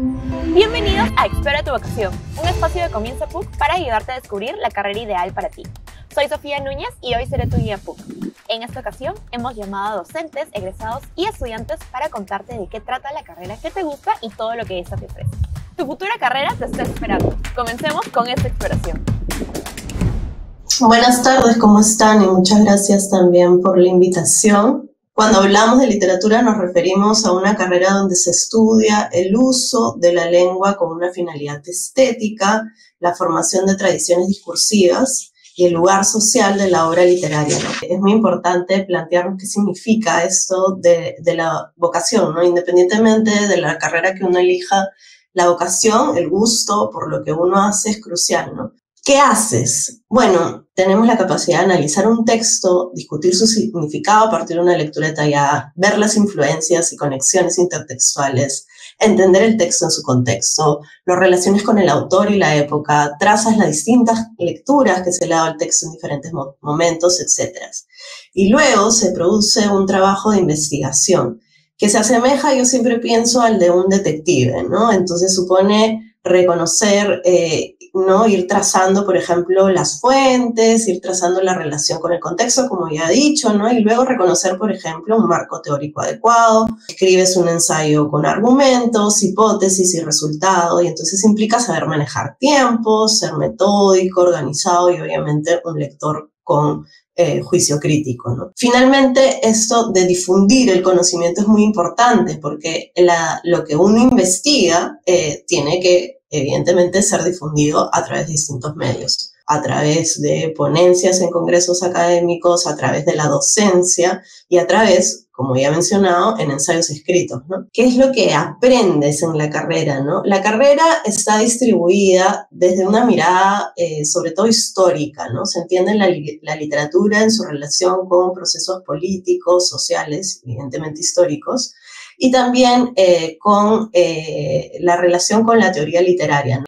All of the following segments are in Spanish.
Bienvenidos a Explora tu vocación, un espacio de Comienza PUC para ayudarte a descubrir la carrera ideal para ti. Soy Sofía Núñez y hoy seré tu guía PUC. En esta ocasión hemos llamado a docentes, egresados y estudiantes para contarte de qué trata la carrera que te gusta y todo lo que esta te ofrece. Tu futura carrera te está esperando. Comencemos con esta exploración. Buenas tardes, ¿cómo están? Y muchas gracias también por la invitación. Cuando hablamos de literatura nos referimos a una carrera donde se estudia el uso de la lengua con una finalidad estética, la formación de tradiciones discursivas y el lugar social de la obra literaria, ¿no? Es muy importante plantearnos qué significa esto de la vocación, ¿no? Independientemente de la carrera que uno elija, la vocación, el gusto por lo que uno hace es crucial, ¿no? ¿Qué haces? Bueno, tenemos la capacidad de analizar un texto, discutir su significado a partir de una lectura detallada, ver las influencias y conexiones intertextuales, entender el texto en su contexto, las relaciones con el autor y la época, trazas las distintas lecturas que se le ha dado al texto en diferentes momentos, etc. Y luego se produce un trabajo de investigación que se asemeja, yo siempre pienso, al de un detective, ¿no? Entonces supone reconocer, ¿no? Ir trazando, por ejemplo, las fuentes, ir trazando la relación con el contexto, como ya he dicho, ¿no? Y luego reconocer, por ejemplo, un marco teórico adecuado. Escribes un ensayo con argumentos, hipótesis y resultados, y entonces implica saber manejar tiempos, ser metódico, organizado y obviamente un lector con juicio crítico, ¿no? Finalmente, esto de difundir el conocimiento es muy importante porque lo que uno investiga tiene que, evidentemente, ser difundido a través de distintos medios, a través de ponencias en congresos académicos, a través de la docencia y a través, como ya he mencionado, en ensayos escritos, ¿no? ¿Qué es lo que aprendes en la carrera, ¿no? La carrera está distribuida desde una mirada sobre todo histórica, ¿no? Se entiende la literatura en su relación con procesos políticos, sociales, evidentemente históricos, y también con la relación con la teoría literaria, ¿no?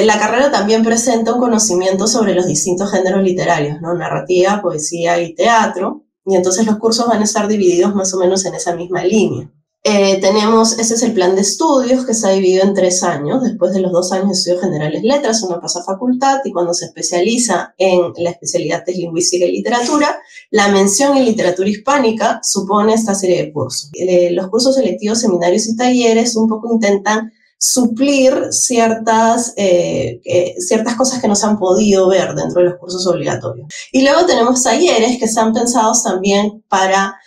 La carrera también presenta un conocimiento sobre los distintos géneros literarios, ¿no? Narrativa, poesía y teatro, y entonces los cursos van a estar divididos más o menos en esa misma línea. Ese es el plan de estudios que está dividido en 3 años. Después de los 2 años de estudios generales letras, uno pasa a facultad y cuando se especializa en la especialidad de lingüística y literatura, la mención en literatura hispánica supone esta serie de cursos. Los cursos selectivos, seminarios y talleres un poco intentan suplir ciertas cosas que no se han podido ver dentro de los cursos obligatorios. Y luego tenemos talleres que están pensados también para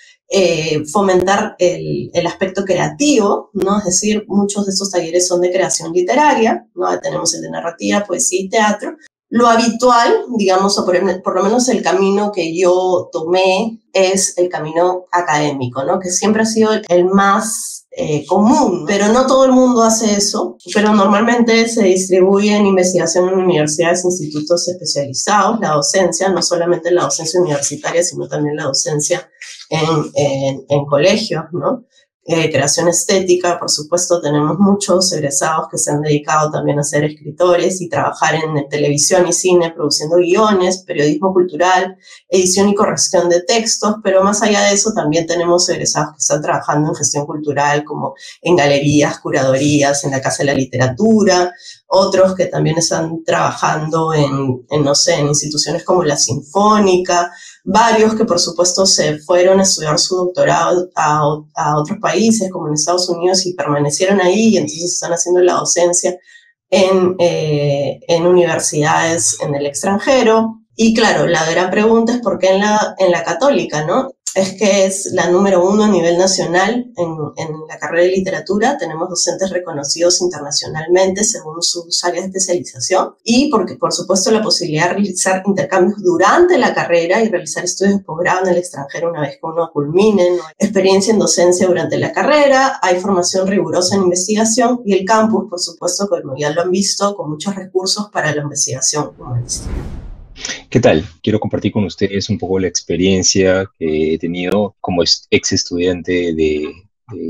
fomentar el aspecto creativo, ¿no? Es decir, muchos de estos talleres son de creación literaria, ¿no? Tenemos el de narrativa, poesía y teatro. Lo habitual, digamos, o por lo menos el camino que yo tomé es el camino académico, ¿no? Que siempre ha sido el más común, pero no todo el mundo hace eso, pero normalmente se distribuye en investigación en universidades, institutos especializados, la docencia, no solamente la docencia universitaria, sino también la docencia en colegios, ¿no? Creación estética, por supuesto, tenemos muchos egresados que se han dedicado también a ser escritores y trabajar en televisión y cine, produciendo guiones, periodismo cultural, edición y corrección de textos, pero más allá de eso también tenemos egresados que están trabajando en gestión cultural, como en galerías, curadorías, en la Casa de la Literatura, otros que también están trabajando en instituciones como la Sinfónica, varios que por supuesto se fueron a estudiar su doctorado a otros países como en Estados Unidos y permanecieron ahí y entonces están haciendo la docencia en universidades en el extranjero. Y claro, la gran pregunta es por qué en la católica, ¿no? Es que es la número 1 a nivel nacional en la carrera de literatura. Tenemos docentes reconocidos internacionalmente según sus áreas de especialización y porque, por supuesto, la posibilidad de realizar intercambios durante la carrera y realizar estudios de posgrado en el extranjero una vez que uno culmine, ¿no? Experiencia en docencia durante la carrera, hay formación rigurosa en investigación y el campus, por supuesto, como ya lo han visto, con muchos recursos para la investigación humanística. ¿Qué tal? Quiero compartir con ustedes un poco la experiencia que he tenido como ex estudiante de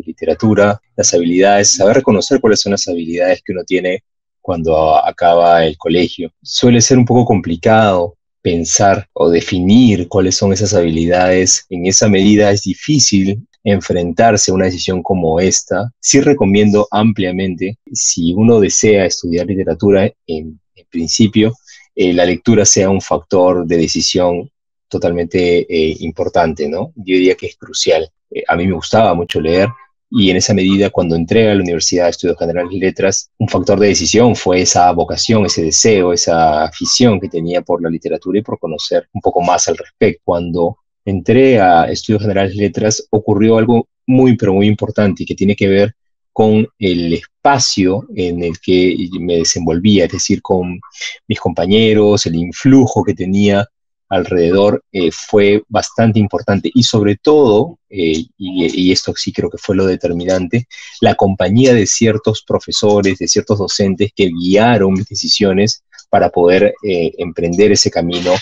literatura, las habilidades, saber reconocer cuáles son las habilidades que uno tiene cuando acaba el colegio. Suele ser un poco complicado pensar o definir cuáles son esas habilidades. En esa medida es difícil enfrentarse a una decisión como esta, sí recomiendo ampliamente, si uno desea estudiar literatura, en principio, la lectura sea un factor de decisión totalmente importante, ¿no? Yo diría que es crucial. A mí me gustaba mucho leer, y en esa medida, cuando entré a la Universidad de Estudios Generales y Letras, un factor de decisión fue esa vocación, ese deseo, esa afición que tenía por la literatura y por conocer un poco más al respecto. Cuando entré a Estudios Generales y Letras, ocurrió algo muy, pero muy importante, y que tiene que ver con el espacio en el que me desenvolvía, es decir, con mis compañeros, el influjo que tenía alrededor, fue bastante importante, y sobre todo, y esto sí creo que fue lo determinante, la compañía de ciertos profesores, de ciertos docentes que guiaron mis decisiones para poder emprender ese camino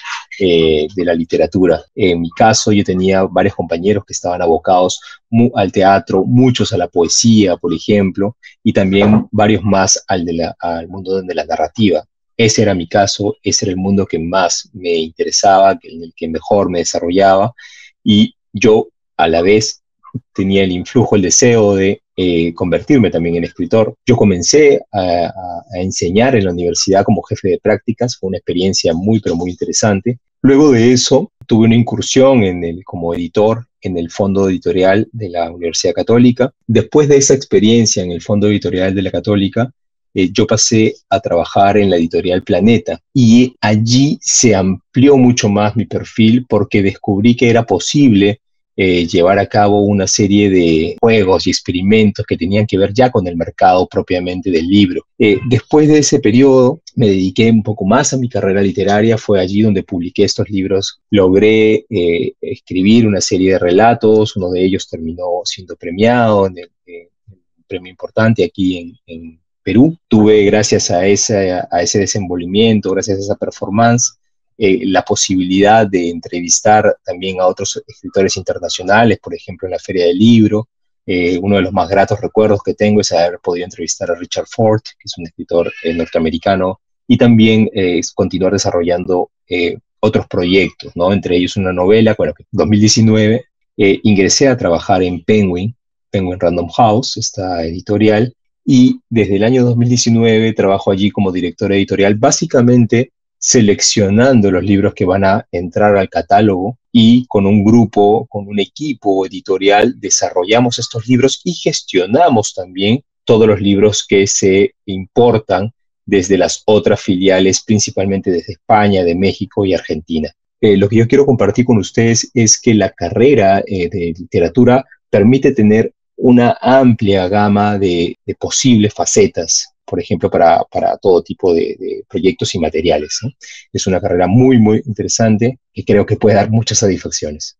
de la literatura. En mi caso, yo tenía varios compañeros que estaban abocados al teatro, muchos a la poesía, por ejemplo, y también varios más al mundo de la narrativa. Ese era mi caso, ese era el mundo que más me interesaba, en el que mejor me desarrollaba, y yo a la vez tenía el influjo, el deseo de convertirme también en escritor. Yo comencé a enseñar en la universidad como jefe de prácticas, fue una experiencia muy, pero muy interesante. Luego de eso, tuve una incursión como editor en el Fondo Editorial de la Universidad Católica. Después de esa experiencia en el Fondo Editorial de la Católica, yo pasé a trabajar en la editorial Planeta, y allí se amplió mucho más mi perfil, porque descubrí que era posible llevar a cabo una serie de juegos y experimentos que tenían que ver ya con el mercado propiamente del libro. Después de ese periodo me dediqué un poco más a mi carrera literaria, fue allí donde publiqué estos libros, logré escribir una serie de relatos, uno de ellos terminó siendo premiado en un premio importante aquí en Perú. Tuve, gracias a ese desenvolvimiento, gracias a esa performance, la posibilidad de entrevistar también a otros escritores internacionales, por ejemplo en la Feria del Libro. Uno de los más gratos recuerdos que tengo es haber podido entrevistar a Richard Ford, que es un escritor norteamericano, y también continuar desarrollando otros proyectos, ¿no? Entre ellos una novela. Bueno, en 2019 ingresé a trabajar en Penguin Random House, esta editorial, y desde el año 2019 trabajo allí como director editorial, básicamente seleccionando los libros que van a entrar al catálogo, y con un grupo, con un equipo editorial, desarrollamos estos libros y gestionamos también todos los libros que se importan desde las otras filiales, principalmente desde España, de México y Argentina. Lo que yo quiero compartir con ustedes es que la carrera de literatura permite tener una amplia gama de posibles facetas, por ejemplo, para todo tipo de proyectos y materiales, ¿no? Es una carrera muy, muy interesante que creo que puede dar muchas satisfacciones.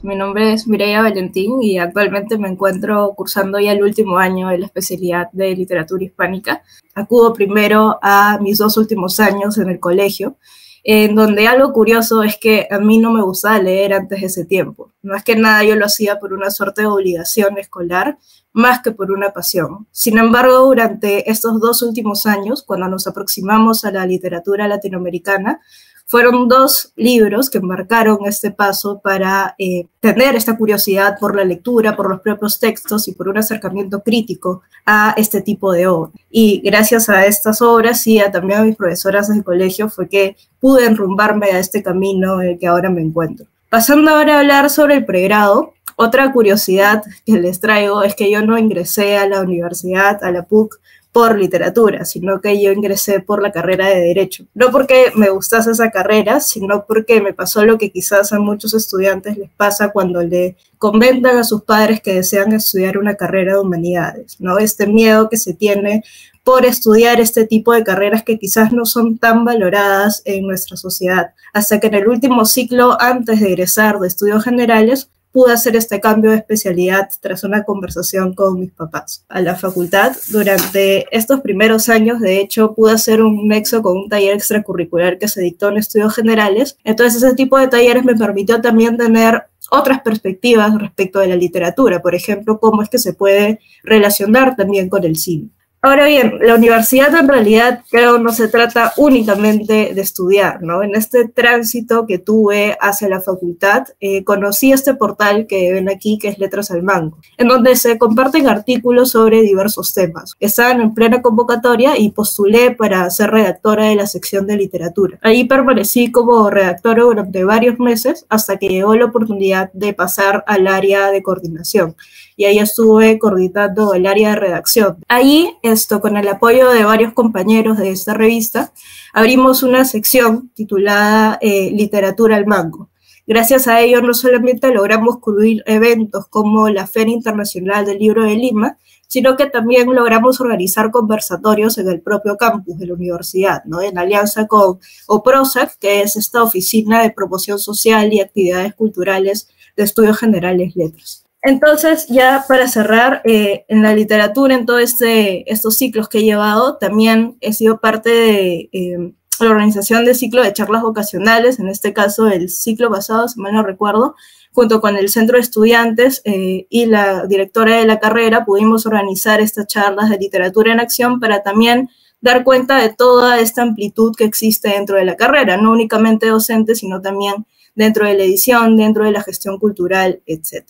Mi nombre es Mireia Valentín y actualmente me encuentro cursando ya el último año de la especialidad de literatura hispánica. Acudo primero a mis 2 últimos años en el colegio, en donde algo curioso es que a mí no me gustaba leer antes de ese tiempo. Más que nada yo lo hacía por una suerte de obligación escolar, más que por una pasión. Sin embargo, durante estos 2 últimos años, cuando nos aproximamos a la literatura latinoamericana, fueron 2 libros que marcaron este paso para tener esta curiosidad por la lectura, por los propios textos y por un acercamiento crítico a este tipo de obra. Y gracias a estas obras y también a mis profesoras del colegio fue que pude enrumbarme a este camino en el que ahora me encuentro. Pasando ahora a hablar sobre el pregrado, otra curiosidad que les traigo es que yo no ingresé a la universidad, a la PUC, por literatura, sino que yo ingresé por la carrera de Derecho. No porque me gustase esa carrera, sino porque me pasó lo que quizás a muchos estudiantes les pasa cuando le comentan a sus padres que desean estudiar una carrera de humanidades, ¿no? Este miedo que se tiene por estudiar este tipo de carreras que quizás no son tan valoradas en nuestra sociedad. Hasta que en el último ciclo, antes de egresar de estudios generales, pude hacer este cambio de especialidad tras una conversación con mis papás. A la facultad, durante estos primeros años, de hecho, pude hacer un nexo con un taller extracurricular que se dictó en estudios generales. Entonces, ese tipo de talleres me permitió también tener otras perspectivas respecto de la literatura. Por ejemplo, cómo es que se puede relacionar también con el cine. Ahora bien, la universidad en realidad creo no se trata únicamente de estudiar, ¿no? En este tránsito que tuve hacia la facultad, conocí este portal que ven aquí, que es Letras al Mango, en donde se comparten artículos sobre diversos temas. Estaban en plena convocatoria y postulé para ser redactora de la sección de literatura. Ahí permanecí como redactora durante varios meses hasta que llegó la oportunidad de pasar al área de coordinación. Y ahí estuve coordinando el área de redacción. Ahí, con el apoyo de varios compañeros de esta revista, abrimos una sección titulada Literatura al Mango. Gracias a ello, no solamente logramos cubrir eventos como la Feria Internacional del Libro de Lima, sino que también logramos organizar conversatorios en el propio campus de la universidad, ¿no? En alianza con OPROSAC, que es esta oficina de promoción social y actividades culturales de Estudios Generales Letras. Entonces, ya para cerrar, en la literatura, en todos estos ciclos que he llevado, también he sido parte de la organización de ciclo de charlas vocacionales, en este caso el ciclo pasado, si mal no recuerdo, junto con el Centro de Estudiantes y la directora de la carrera, pudimos organizar estas charlas de literatura en acción para también dar cuenta de toda esta amplitud que existe dentro de la carrera, no únicamente docente, sino también dentro de la edición, dentro de la gestión cultural, etc.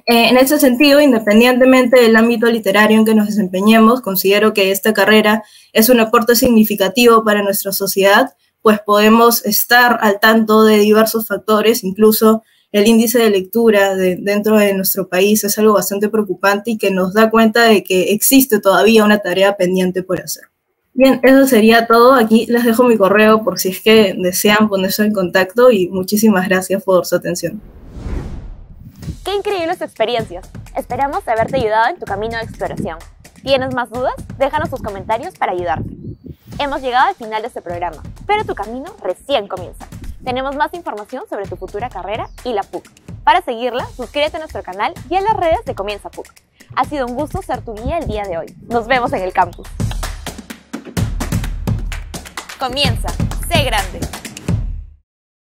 En ese sentido, independientemente del ámbito literario en que nos desempeñemos, considero que esta carrera es un aporte significativo para nuestra sociedad, pues podemos estar al tanto de diversos factores, incluso el índice de lectura dentro de nuestro país es algo bastante preocupante y que nos da cuenta de que existe todavía una tarea pendiente por hacer. Bien, eso sería todo. Aquí les dejo mi correo por si es que desean ponerse en contacto y muchísimas gracias por su atención. ¡Qué increíbles experiencias! Esperamos haberte ayudado en tu camino de exploración. ¿Tienes más dudas? Déjanos tus comentarios para ayudarte. Hemos llegado al final de este programa, pero tu camino recién comienza. Tenemos más información sobre tu futura carrera y la PUC. Para seguirla, suscríbete a nuestro canal y a las redes de Comienza PUC. Ha sido un gusto ser tu guía el día de hoy. Nos vemos en el campus. Comienza, sé grande.